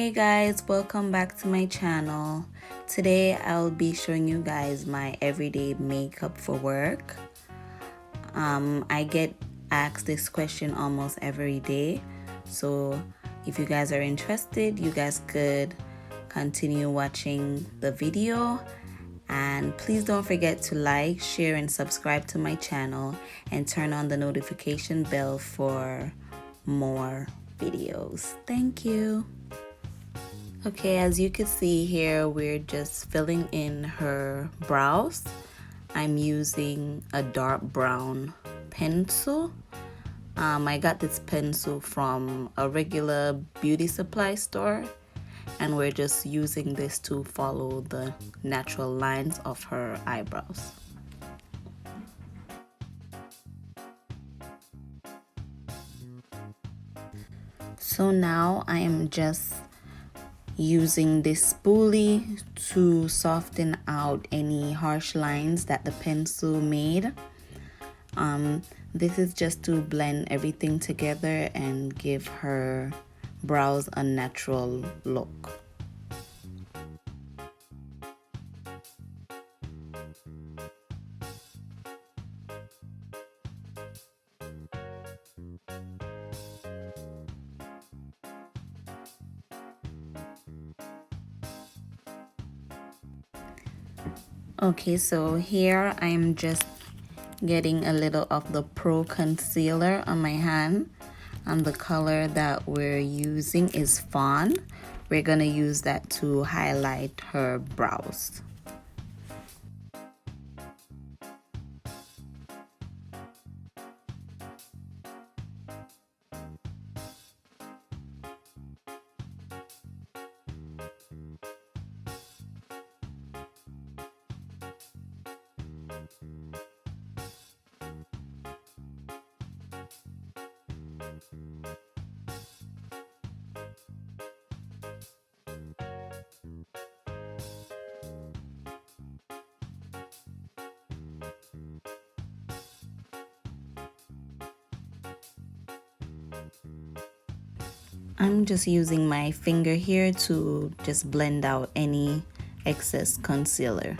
Hey guys, welcome back to my channel. Today I'll be showing you guys my everyday makeup for work. I get asked this question almost every day, so if you guys are interested, you guys could continue watching the video, and please don't forget to like, share and subscribe to my channel and turn on the notification bell for more videos. Thank you. Okay, as you can see here, we're just filling in her brows. I'm using a dark brown pencil. I got this pencil from a regular beauty supply store, and we're just using this to follow the natural lines of her eyebrows. So now I am just using this spoolie to soften out any harsh lines that the pencil made. This is just to blend everything together and give her brows a natural look. Okay, so here I'm just getting a little of the Pro Concealer on my hand, and the color that we're using is Fawn. We're gonna use that to highlight her brows. I'm just using my finger here to just blend out any excess concealer.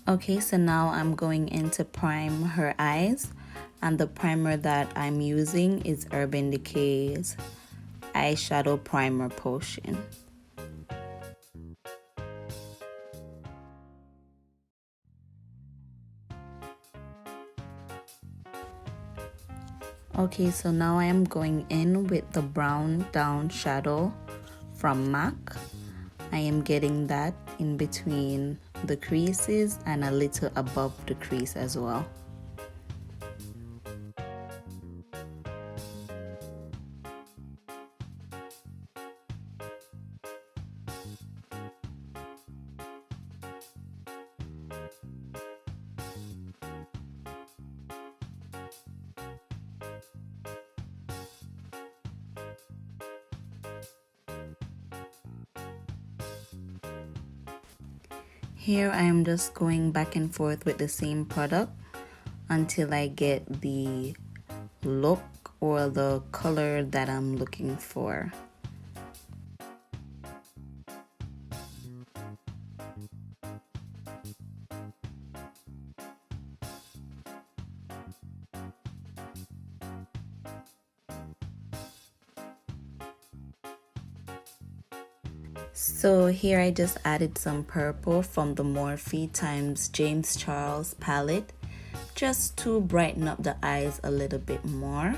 Okay, so now I'm going in to prime her eyes, and the primer that I'm using is Urban Decay's Eyeshadow Primer Potion. Okay, so now I am going in with the brown down shadow from MAC. I am getting that in between the creases and a little above the crease as well. Here I am just going back and forth with the same product until I get the look or the color that I'm looking for. So here I just added some purple from the Morphe times James Charles palette, just to brighten up the eyes a little bit more.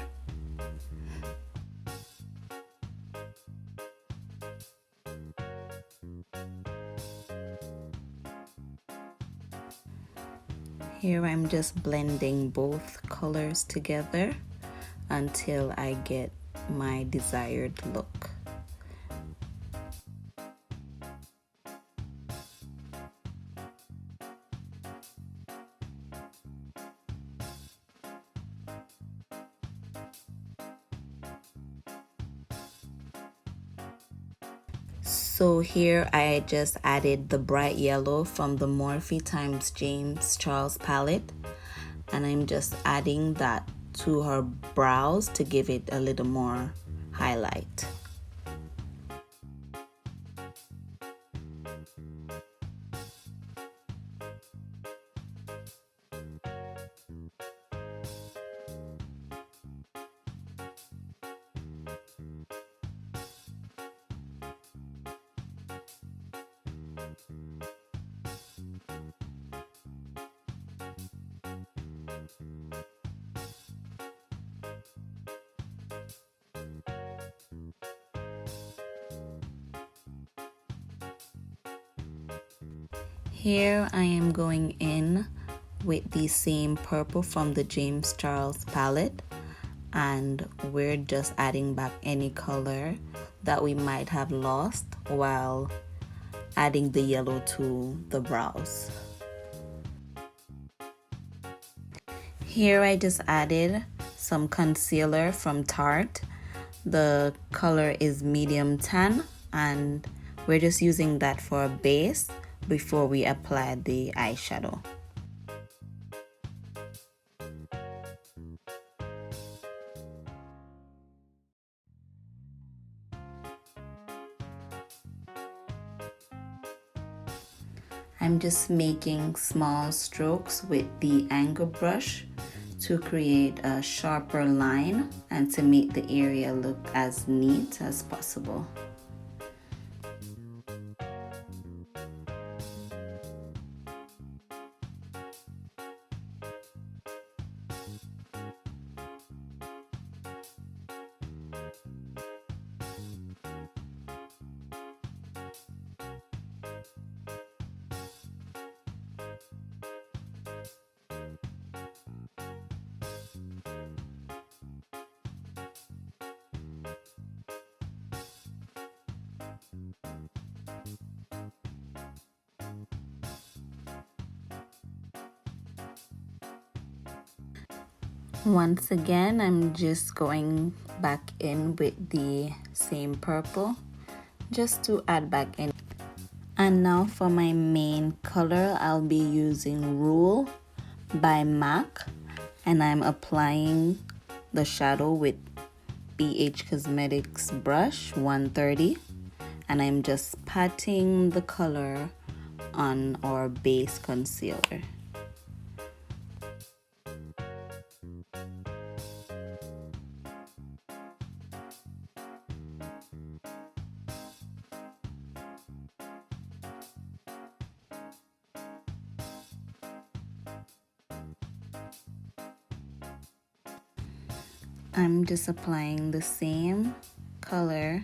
Here I'm just blending both colors together until I get my desired look. So here I just added the bright yellow from the Morphe times James Charles palette, and I'm just adding that to her brows to give it a little more highlight. Here I am going in with the same purple from the James Charles palette, and we're just adding back any color that we might have lost while adding the yellow to the brows. Here I just added some concealer from Tarte. The color is medium tan, and we're just using that for a base before we apply the eyeshadow. I'm just making small strokes with the angle brush to create a sharper line and to make the area look as neat as possible. Once again, I'm just going back in with the same purple just to add back in. And now for my main color, I'll be using Rule by MAC, and I'm applying the shadow with BH Cosmetics brush 130, and I'm just patting the color on our base concealer. I'm just applying the same color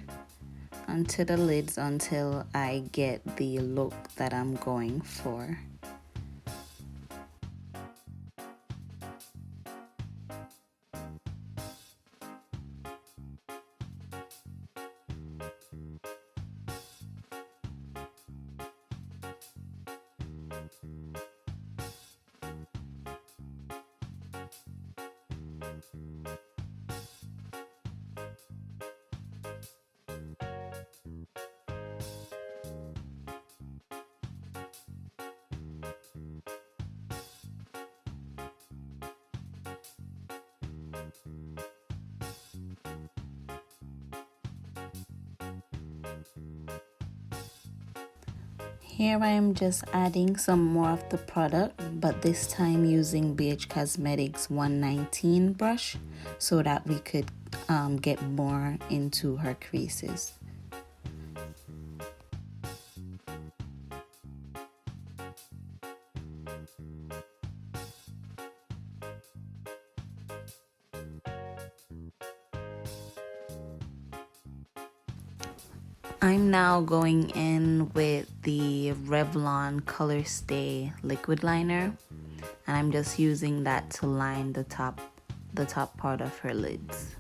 onto the lids until I get the look that I'm going for. Here I am just adding some more of the product, but this time using BH Cosmetics 119 brush so that we could get more into her creases. I'm now going in with the Revlon Color Stay liquid liner, and I'm just using that to line the top part of her lids.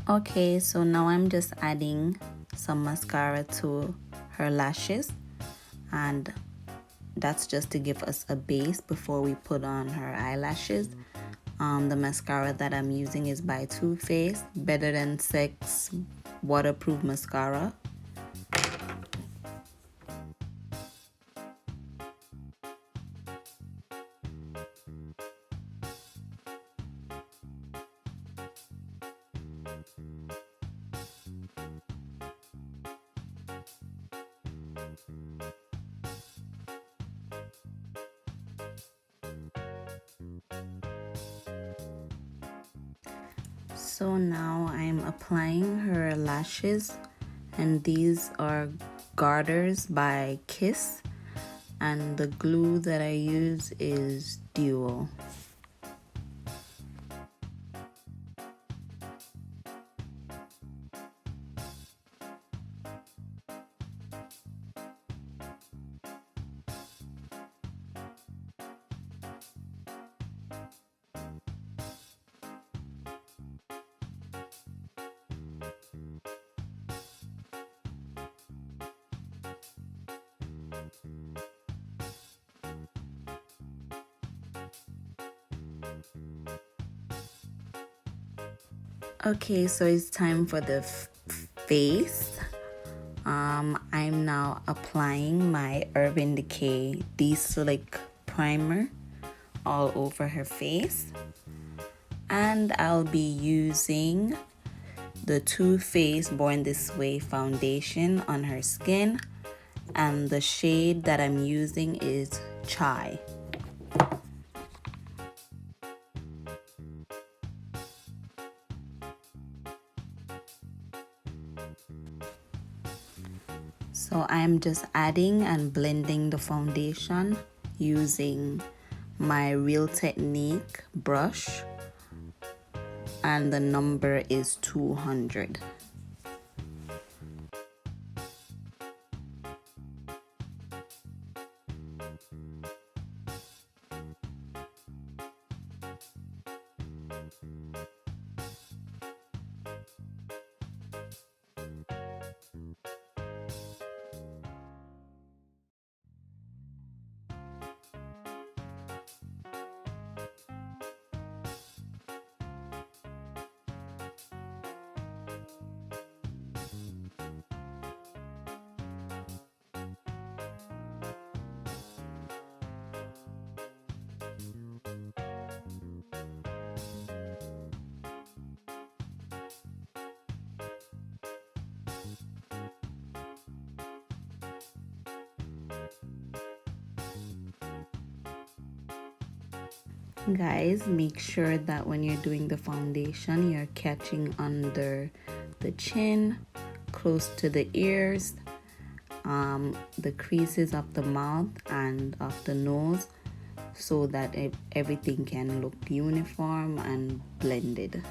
Okay, so now I'm just adding some mascara to her lashes, and that's just to give us a base before we put on her eyelashes. The mascara that I'm using is by Too Faced Better Than Sex waterproof mascara. So now I'm applying her lashes, and these are garters by Kiss, and the glue that I use is Duo. Okay, so it's time for the face. I'm now applying my Urban Decay De-Slick Primer all over her face. And I'll be using the Too Faced Born This Way foundation on her skin. And the shade that I'm using is Chai. So I'm just adding and blending the foundation using my Real Technique brush, and the number is 200. Guys, make sure that when you're doing the foundation, you're catching under the chin, close to the ears, the creases of the mouth and of the nose, so that everything can look uniform and blended.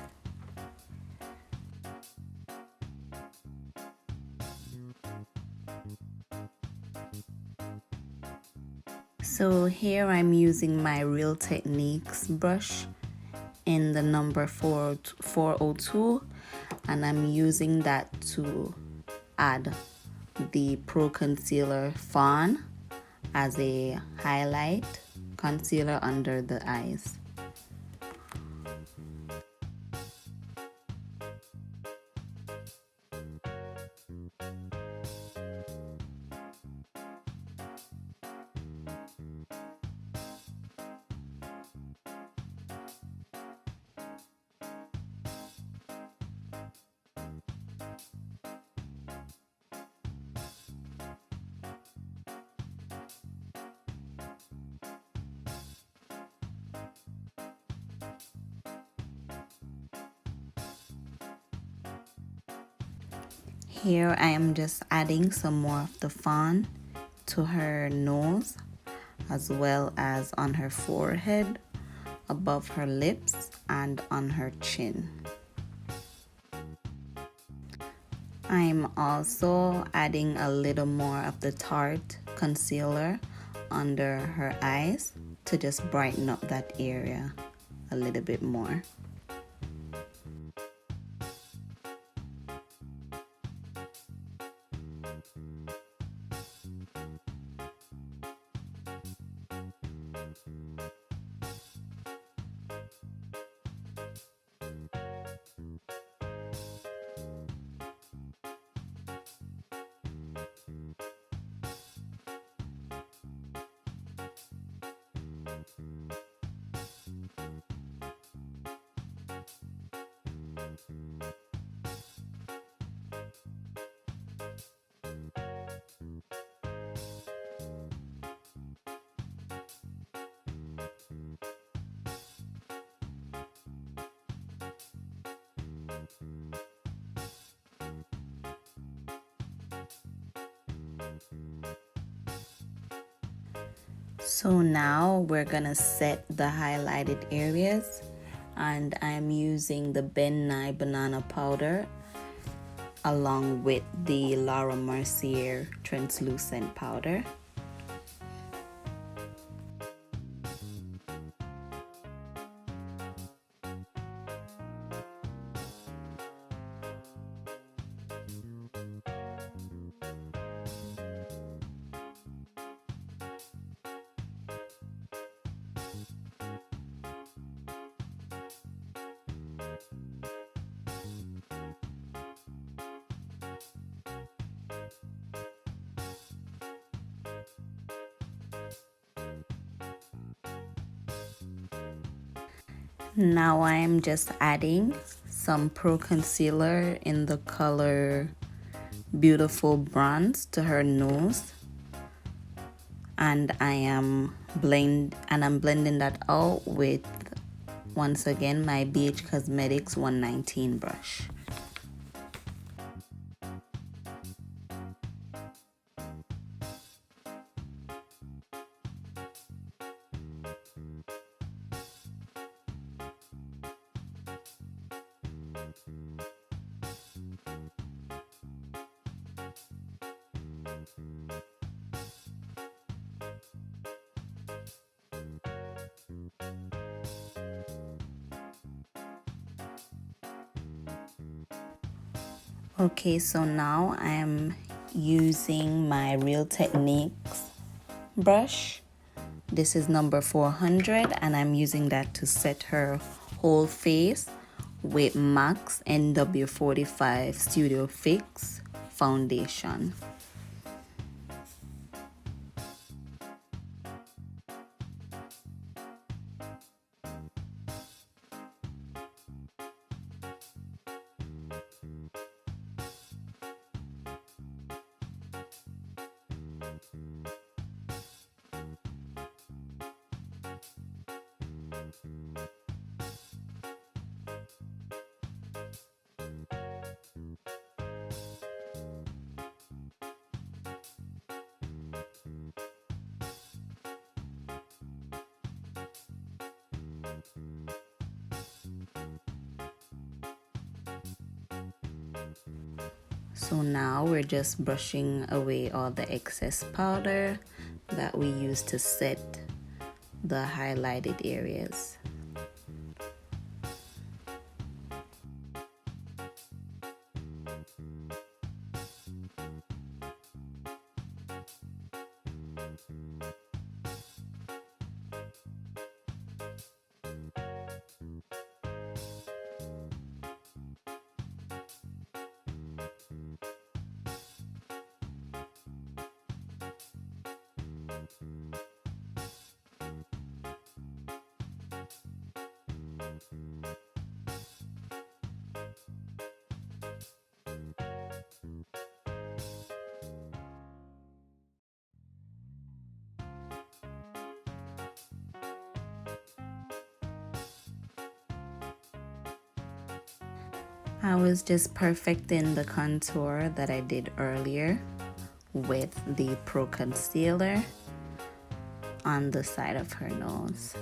So here I'm using my Real Techniques brush in the number 402, and I'm using that to add the Pro Concealer Fawn as a highlight concealer under the eyes. Here I am just adding some more of the Fawn to her nose, as well as on her forehead, above her lips, and on her chin. I'm also adding a little more of the Tarte Concealer under her eyes to just brighten up that area a little bit more. So now we're gonna set the highlighted areas, and I'm using the Ben Nye banana powder along with the Laura Mercier translucent powder. Now I am just adding some Pro Concealer in the color Beautiful Bronze to her nose, and I'm blending that out with, once again, my BH Cosmetics 119 brush. Okay, so now I am using my Real Techniques brush. This is number 400, and I'm using that to set her whole face with MAC's NW45 Studio Fix foundation. So now we're just brushing away all the excess powder that we used to set the highlighted areas. I was just perfecting the contour that I did earlier with the Pro Concealer on the side of her nose.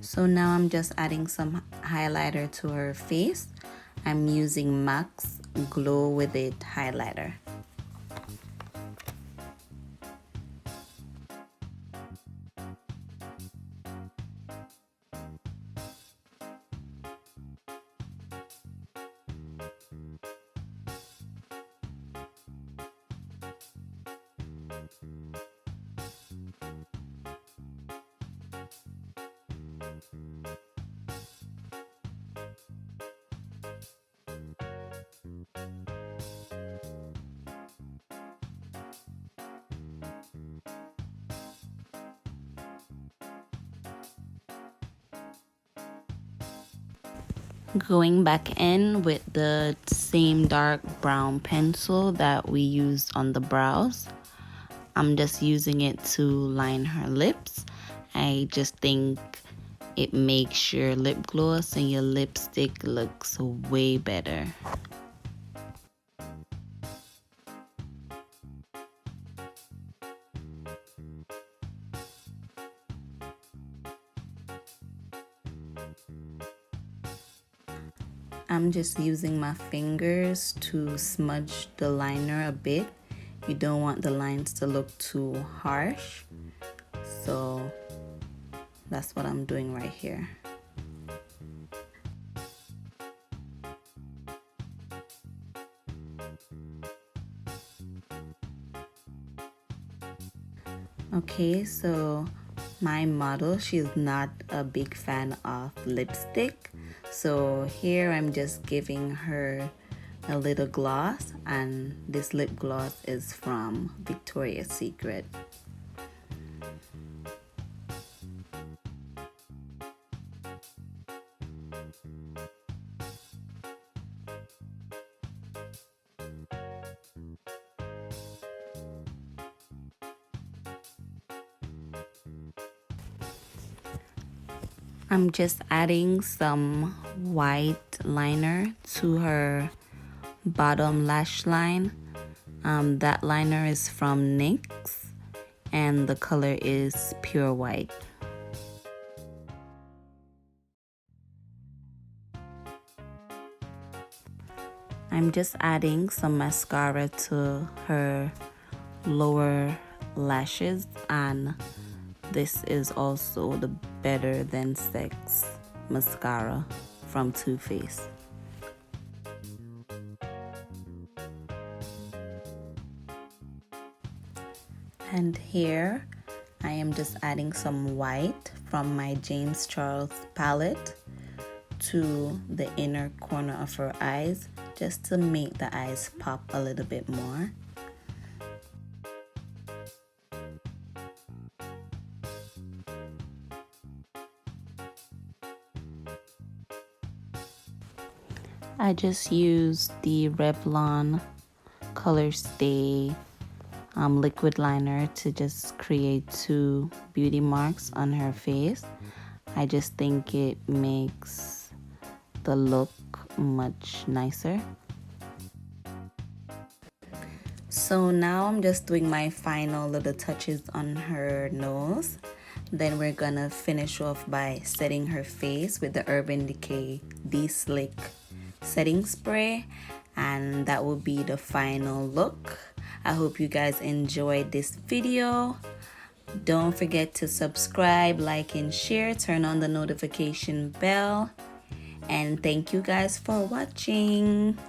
So now I'm just adding some highlighter to her face. I'm using MAC's Glow With It highlighter. Going back in with the same dark brown pencil that we used on the brows. I'm just using it to line her lips. I just think it makes your lip gloss and your lipstick looks way better. I'm just using my fingers to smudge the liner a bit. You don't want the lines to look too harsh, so that's what I'm doing right here. Okay, so my model, she's not a big fan of lipstick, so here I'm just giving her a little gloss, and this lip gloss is from Victoria's Secret. I'm just adding some white liner to her bottom lash line. That liner is from NYX and the color is pure white. I'm just adding some mascara to her lower lashes, and this is also the Better Than Sex mascara from Too Faced. And here I am just adding some white from my James Charles palette to the inner corner of her eyes, just to make the eyes pop a little bit more. I just used the Revlon Color Stay liquid liner to just create 2 beauty marks on her face. I just think it makes the look much nicer. So now I'm just doing my final little touches on her nose. Then we're gonna finish off by setting her face with the Urban Decay De-Slick setting spray, and that will be the final look. I hope you guys enjoyed this video. Don't forget to subscribe, like, and share. Turn on the notification bell. And thank you guys for watching.